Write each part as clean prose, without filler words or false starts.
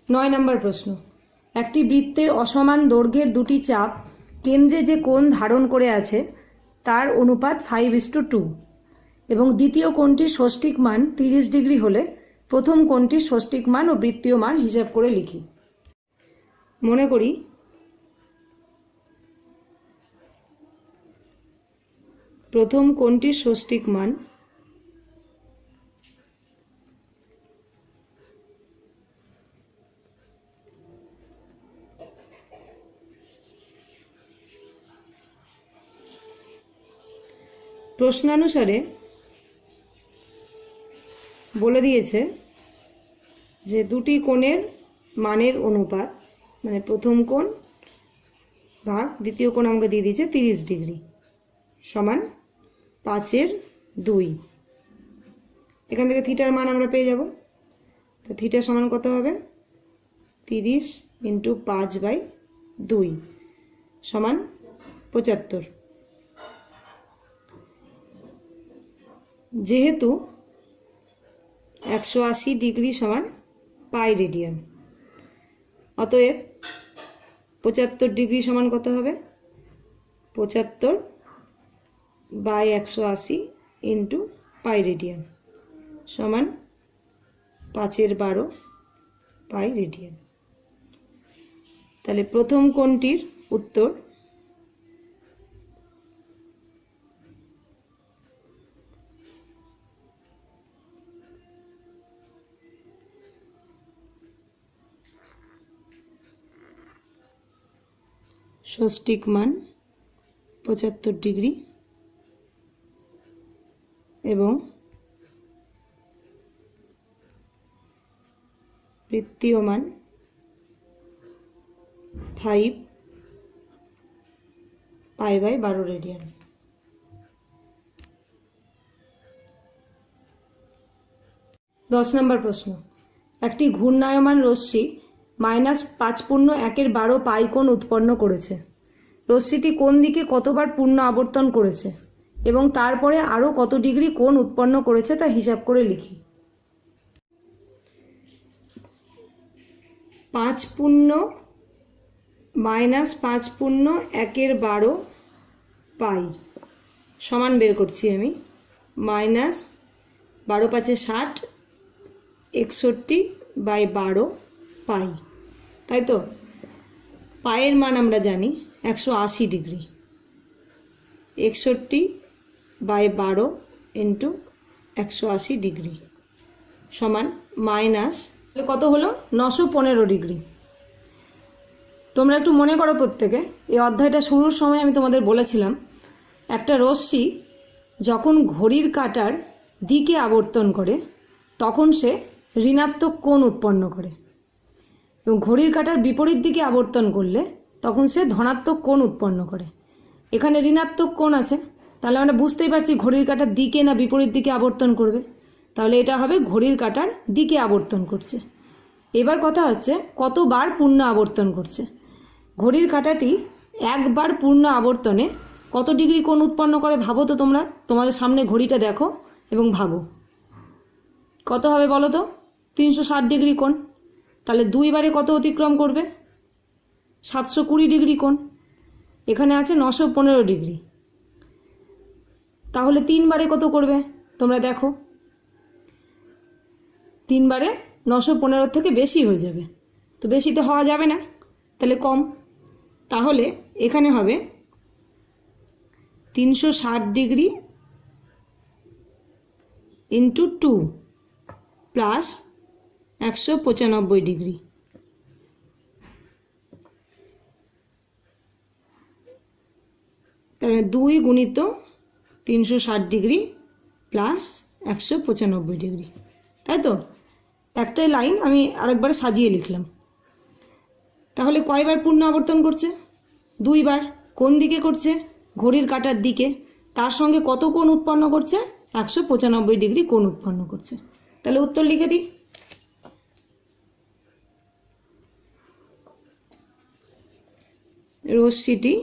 9 নম্বর প্রশ্ন, একটি বৃত্তের অসমান দৈর্ঘ্যের দুটি চাপ কেন্দ্রে যে কোণ ধারণ করে আছে তার অনুপাত 5:2 এবং দ্বিতীয় কোণটির ষষ্ঠিক মান 30 ডিগ্রি হলে প্রথম কোণটির ষষ্ঠিক মান ও বৃত্তীয় মান হিসাব করে লিখি। মনে করি প্রথম কোণটির ষষ্ঠিক মান প্রশ্নানুসারে বলে দিয়েছে যে দুটি কোণের মানের অনুপাত, মানে প্রথম কোণ ভাগ দ্বিতীয় কোণ আমাকে দিয়ে দিয়েছে 30 ডিগ্রি সমান 5/2। এখান থেকে থিটার মান আমরা পেয়ে যাব। তো থিটা সমান কত হবে? 30 × 5/2 সমান 75। যেহেতু 180 ডিগ্রি সমান পাই রেডিয়ান, অতএব 75 ডিগ্রি সমান কত হবে? 75/180 × পাই রেডিয়ান সমান 5/12 পাই রেডিয়ান। তাহলে প্রথম কোণটির উত্তর ষষ্ঠিক মান 75 ডিগ্রি এবং বৃত্তীয় মান 5π/12 রেডিয়ান। 10 নম্বর প্রশ্ন, একটি ঘূর্ণায়মান রশ্মি -5.1 পাই কোণ উৎপন্ন করেছে। রশ্মিটি কোন দিকে কতবার পূর্ণ আবর্তন করেছে এবং তারপরে আরও কত ডিগ্রি কোণ উৎপন্ন করেছে তা হিসাব করে লিখি। 5.-5.1 পাই সমান বের করছি আমি, -12×5=60, 61/12 পাই, তাই তো? পায়ের মান আমরা জানি 180 ডিগ্রি, 61/12 × 180 ডিগ্রি সমান মাইনাস কত হলো? 915 ডিগ্রি। তোমরা একটু মনে করো প্রত্যেকে, এই অধ্যায়টা শুরুর সময় আমি তোমাদের বলেছিলাম একটা রশ্মি যখন ঘড়ির কাঁটার দিকে আবর্তন করে তখন সে ঋণাত্মক কোণ উৎপন্ন করে এবং ঘড়ির কাঁটার বিপরীত দিকে আবর্তন করলে তখন সে ধনাত্মক কোণ উৎপন্ন করে। এখানে ঋণাত্মক কোণ আছে, তাহলে আমরা বুঝতেই পারছি ঘড়ির কাঁটার দিকে না বিপরীত দিকে আবর্তন করবে, তাহলে এটা হবে ঘড়ির কাঁটার দিকে আবর্তন করছে। এবার কথা হচ্ছে কতবার পূর্ণ আবর্তন করছে। ঘড়ির কাঁটাটি একবার পূর্ণ আবর্তনে কত ডিগ্রি কোণ উৎপন্ন করে ভাবো তো তোমরা, তোমাদের সামনে ঘড়িটা দেখো এবং ভাবো কত হবে বলো তো? 360 ডিগ্রি কোণ। তাহলে 2 বারে কত অতিক্রম করবে? 720 ডিগ্রি কোণ। এখানে আছে 915 ডিগ্রি, তাহলে 3 বারে কত করবে তোমরা দেখো? 3 বারে 915 থেকে বেশি হয়ে যাবে, তো বেশি তো হওয়া যাবে না, তাহলে কম। তাহলে এখানে হবে 360 ডিগ্রি × 2 প্লাস 195 ডিগ্রি, তাহলে 2 × 360 ডিগ্রি প্লাস 195 ডিগ্রি, তাই তো? একটাই লাইন আমি আরেকবার সাজিয়ে লিখলাম। তাহলে কয়বার পূর্ণ আবর্তন করছে? 2 বার। কোন দিকে করছে? ঘড়ির কাঁটার দিকে। তার সঙ্গে কত কোণ উৎপন্ন করছে? 195 ডিগ্রি কোণ উৎপন্ন করছে। তাহলে উত্তর লিখে দিই। রশ্মিটি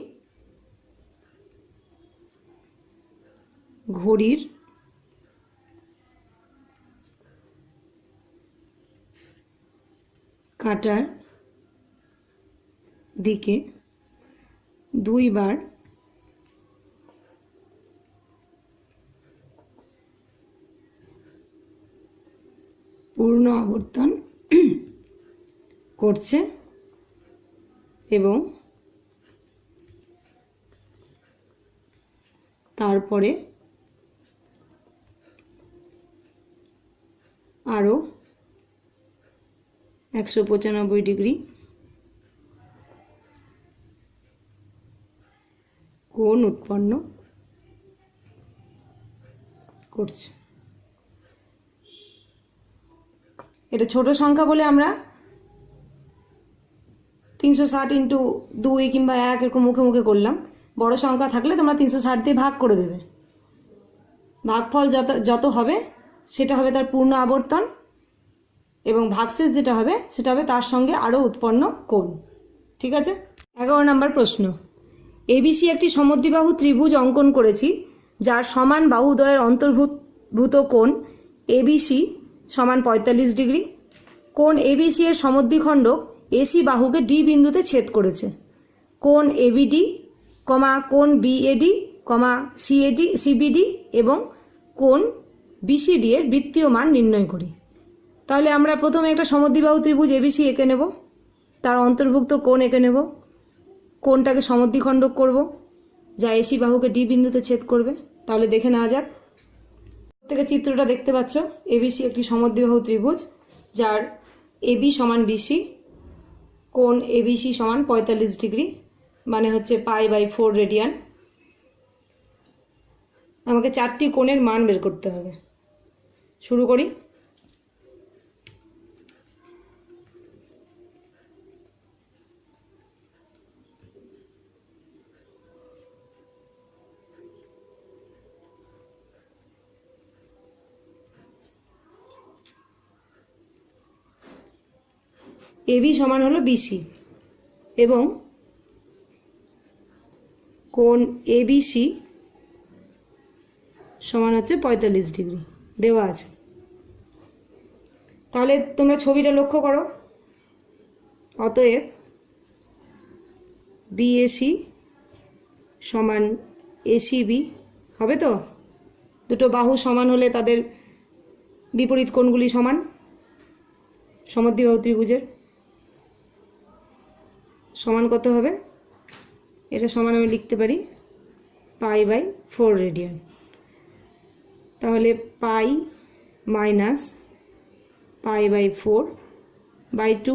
ঘড়ির কাটার দিকে 2 বার পূর্ণ আবর্তন করছে এবং তারপরে আরও 195 ডিগ্রি কোণ উৎপন্ন করছে। এটা ছোট সংখ্যা বলে আমরা 360 ইন্টু 2 কিংবা 1 এরকম মুখে মুখে করলাম। বড় সংখ্যা থাকলে তোমরা 360 দিয়ে ভাগ করে দেবে। ভাগফল যত হবে সেটা হবে তার পূর্ণ আবর্তন এবং ভাগশেষ যেটা হবে সেটা হবে তার সঙ্গে আরও উৎপন্ন কোণ। ঠিক আছে। 11 নম্বর প্রশ্ন। এবিসি একটি সমদ্বিবাহু ত্রিভুজ অঙ্কন করেছি যার সমান বাহুদ্বয়ের অন্তর্ভূত কোণ এবিসি সমান 45 ডিগ্রি। কোণ এবিসি এর সমদ্বিখণ্ডক এসি বাহুকে ডি বিন্দুতে ছেদ করেছে। কোণ এবিডি, কোণ বিএডি, সিবিডি এবং কোণ বিসিডি এর বৃত্তীয় মান নির্ণয় করি। তাহলে আমরা প্রথমে একটা সমদ্বিবাহু ত্রিভুজ এবিসি এঁকে নেব, তার অন্তর্ভুক্ত কোণ এঁকে নেব, কোণটাকে সমদ্বিখণ্ডক করব যা এসি বাহুকে ডি বিন্দুতে ছেদ করবে। তাহলে দেখে নেওয়া যাক। থেকে চিত্রটা দেখতে পাচ্ছ, এবিসি একটি সমদ্বিবাহু ত্রিভুজ যার এবি সমান বিসি, কোণ এবিসি সমান 45 ডিগ্রি, মানে হচ্ছে π/4 রেডিয়ান। আমাকে 4টি কোণের মান বের করতে হবে। শুরু করি। এবি সমান হলো বিসি এবং কোণ এবিসি সমান হচ্ছে 45 ডিগ্রি দেওয়া আছে। তাহলে তোমরা ছবিটা লক্ষ্য করো। অতএব বিএসি সমান এসিবি হবে তো? দুটো বাহু সমান হলে তাদের বিপরীত কোণগুলি সমান সমদ্বিবাহু ত্রিভুজের। সমান কত হবে? এটা সমান আমি লিখতে পারি π/4 রেডিয়ান। তাহলে পাই মাইনাস π/4/2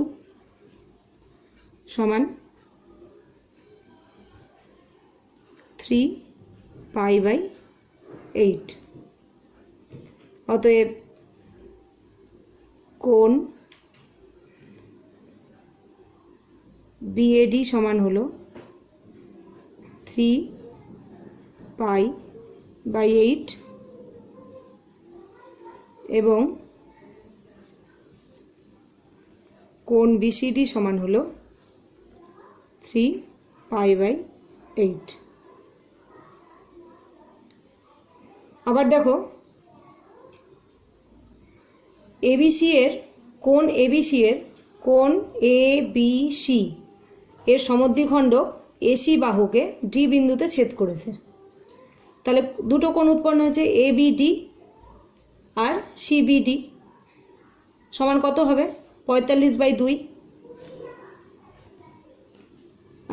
সমান 3π/8। অতএব কোণ বিএডি সমান হলো 3π/8 এবং কোণ বিসিডি সমান হলো 3π/8। আবার দেখো, এবিসি এর কোণ এবিসি এর কোণ এবিসি এর সমদ্বিখণ্ডক এসি বাহুকে ডি বিন্দুতে ছেদ করেছে। তাহলে দুটো কোণ উৎপন্ন হয়েছে, এবিডি আর সিবিডি। সমান কত হবে? 45/2।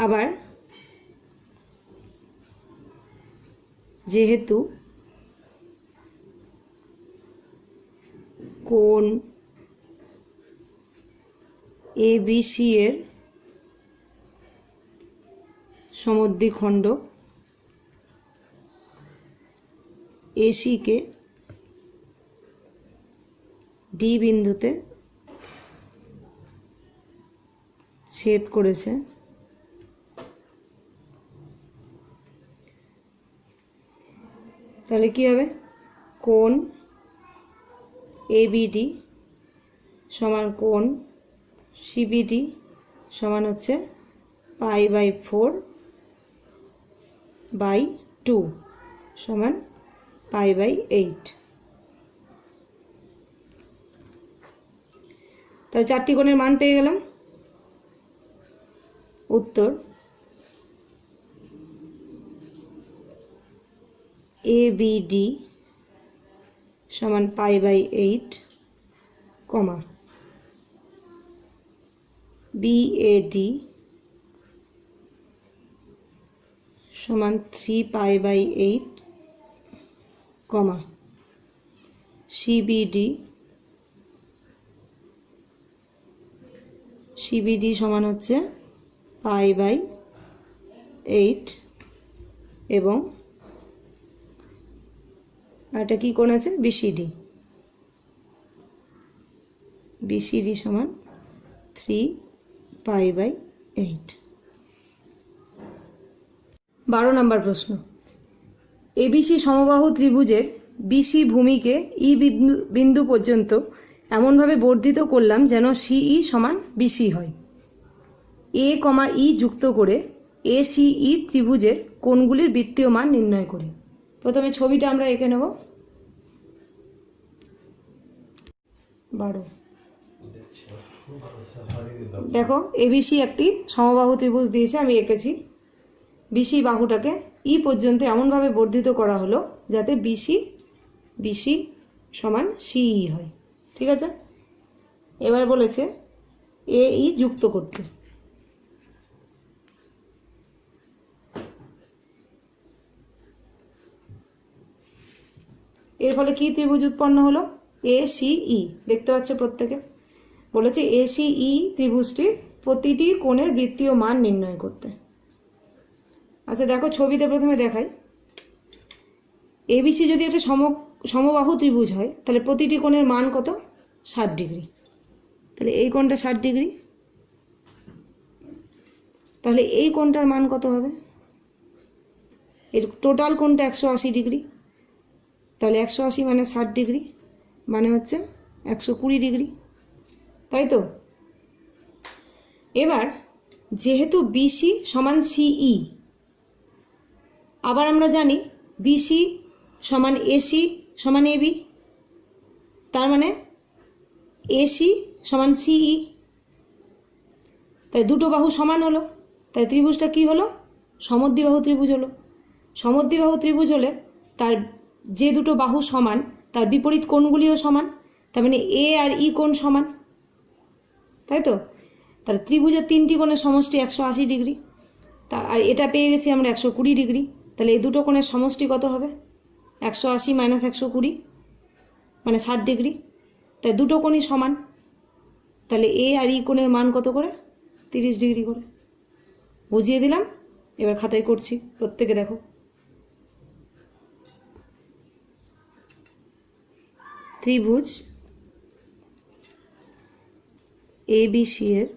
আবার যেহেতু কোণ এবিসি এর সমদ্বিখণ্ডক এসিকে ডি বিন্দুতে ছেদ করেছে, তাহলে কি হবে? কোণ এবিডি সমান কোণ সিবিডি সমান হচ্ছে π/4/2 সমান π/8। তাহলে 4টি কোণের মান পেয়ে গেলাম। উত্তর ABD সমান π/8, BAD সমান 3π/8, CBD সমান হচ্ছে π/8 এবং এটা কি কোণ আছে BCD সমান 3π/8। 12 নম্বর প্রশ্ন, ABC সমবাহু ত্রিভুজের BC ভূমিকে E বিন্দু পর্যন্ত এমনভাবে বর্ধিত করলাম যেন CE সমান BC হয়। A, E যুক্ত করে ACE ত্রিভুজের কোণগুলির বৃত্তীয় মান নির্ণয় করি। প্রথমে ছবিটা আমরা এঁকে নেব। 12 দেখো, ABC একটি সমবাহু ত্রিভুজ দিয়েছে, আমি এঁকেছি। BC বাহুটাকে E পর্যন্ত এমনভাবে বর্ধিত করা হলো যাতে BC সমান CE হয়। ঠিক আছে, এবার বলেছে AE যুক্ত করতে। এর ফলে কি ত্রিভুজ উৎপন্ন হলো? ACE, দেখতে পাচ্ছ প্রত্যেকে। বলেছে ACE ত্রিভুজটির প্রতিটি কোণের বৃত্তীয় মান নির্ণয় করতে। আচ্ছা দেখো, ছবিতে প্রথমে দেখাই। ABC যদি একটা সমবাহু ত্রিভুজ হয় তাহলে প্রতিটি কোণের মান কত? 60 ডিগ্রি। তাহলে এই কোণটা 60 ডিগ্রি, তাহলে এই কোণটার মান কত হবে? এর টোটাল কোণটা 180 ডিগ্রি, তাহলে 180 মানে 60 ডিগ্রি মানে হচ্ছে 120 ডিগ্রি, তাই তো? এবার যেহেতু BC সমান CE, আবার আমরা জানি BC সমান AC সমান AB, তার মানে AC সমান CE, তাই দুটো বাহু সমান হলো, তাই ত্রিভুজটা কি হলো? সমদ্বিবাহু ত্রিভুজ হলো। সমদ্বিবাহু ত্রিভুজ হলে তার যে দুটো বাহু সমান তার বিপরীত কোণগুলিও সমান, তার মানে A আর E কোণ সমান, তাই তো? তাহলে ত্রিভুজের তিনটি কোণের সমষ্টি 180 ডিগ্রি, আর এটা পেয়ে গেছি আমরা 120 ডিগ্রি। তাহলে এই দুটো কোণের সমষ্টি কত হবে? 180 মাইনাস 120 মানে 60 ডিগ্রি, তাই দুটো কোণই সমান। তাহলে A আর E কোণের মান কত করে? 30 ডিগ্রি করে। বুঝিয়ে দিলাম, এবার খাতায় করছি, প্রত্যেকে দেখো। ত্রিভুজ ABC এর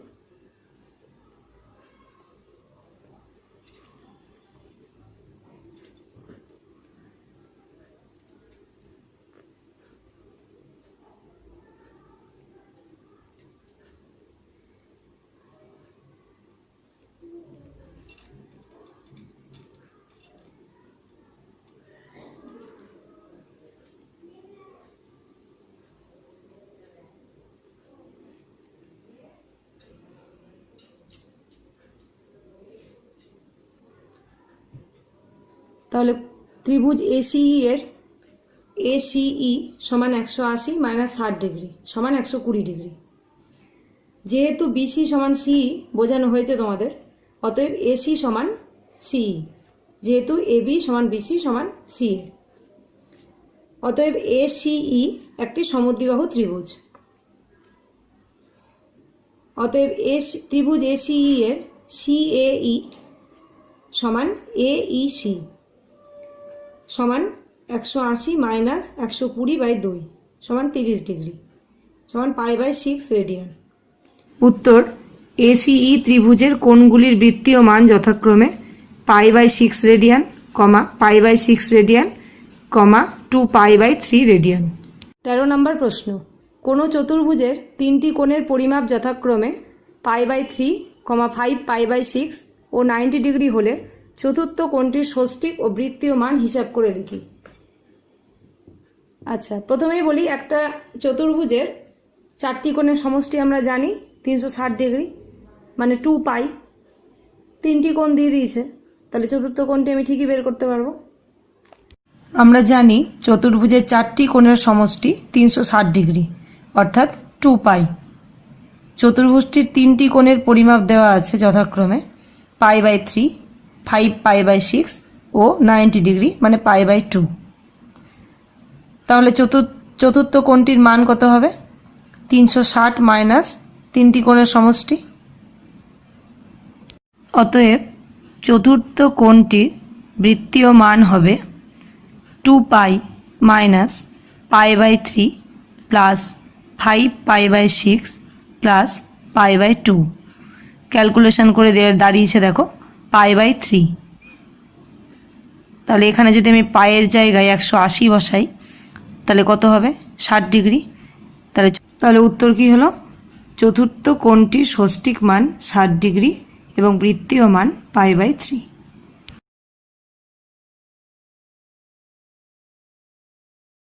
তাহলে ত্রিভুজ ACE এর ACE সমান 180 মাইনাস 60 ডিগ্রি সমান 120 ডিগ্রি। যেহেতু BC সমান CE বোঝানো হয়েছে তোমাদের, অতএব AC সমান CE, যেহেতু AB সমান BC সমান CA, অতএব ACE একটি সমদ্বিবাহু ত্রিভুজ। অতএব ত্রিভুজ ACE এর CAE সমান AEC সমান 180 মাইনাস 120/2 সমান 30 ডিগ্রি সমান π/6 রেডিয়ান। উত্তর, ACE ত্রিভুজের কোণগুলির বৃত্তীয় মান যথাক্রমে π/6 রেডিয়ান, π/6 রেডিয়ান, 2π/3 রেডিয়ান। 13 নম্বর প্রশ্ন, কোনো চতুর্ভুজের তিনটি কোণের পরিমাপ যথাক্রমে π/3, 5π/6 ও 90 ডিগ্রি হলে চতুর্থ কোণটির ষষ্ঠিক ও বৃত্তীয় মান হিসাব করে লিখি। আচ্ছা, প্রথমেই বলি, একটা চতুর্ভুজের চারটি কোণের সমষ্টি আমরা জানি 360 ডিগ্রি মানে 2π, তিনটি কোণ দিয়ে দিয়েছে, তাহলে চতুর্থ কোণটি আমি ঠিকই বের করতে পারবো। আমরা জানি চতুর্ভুজের 4টি কোণের সমষ্টি 360 ডিগ্রি অর্থাৎ 2 পাই। চতুর্ভুজটির 3টি কোণের পরিমাপ দেওয়া আছে যথাক্রমে π/3, 5π/6 ও 90 ডিগ্রি মানে π/2। তাহলে চতুর্থ কোণটির মান কত হবে? 360 মাইনাস 3টি কোণের সমষ্টি। অতএব চতুর্থ কোণটির বৃত্তীয় মান হবে 2π মাইনাস π/3 প্লাস 5π/6 প্লাস π/2। ক্যালকুলেশন করে দাঁড়িয়েছে দেখো π/3। তাহলে এখানে যদি আমি পায়ের জায়গায় 180 বসাই তাহলে কত হবে? 60 ডিগ্রি। তাহলে উত্তর কি হলো? চতুর্থ কোণটির ষষ্ঠিক মান 60 ডিগ্রি এবং বৃত্তীয় মান π/3।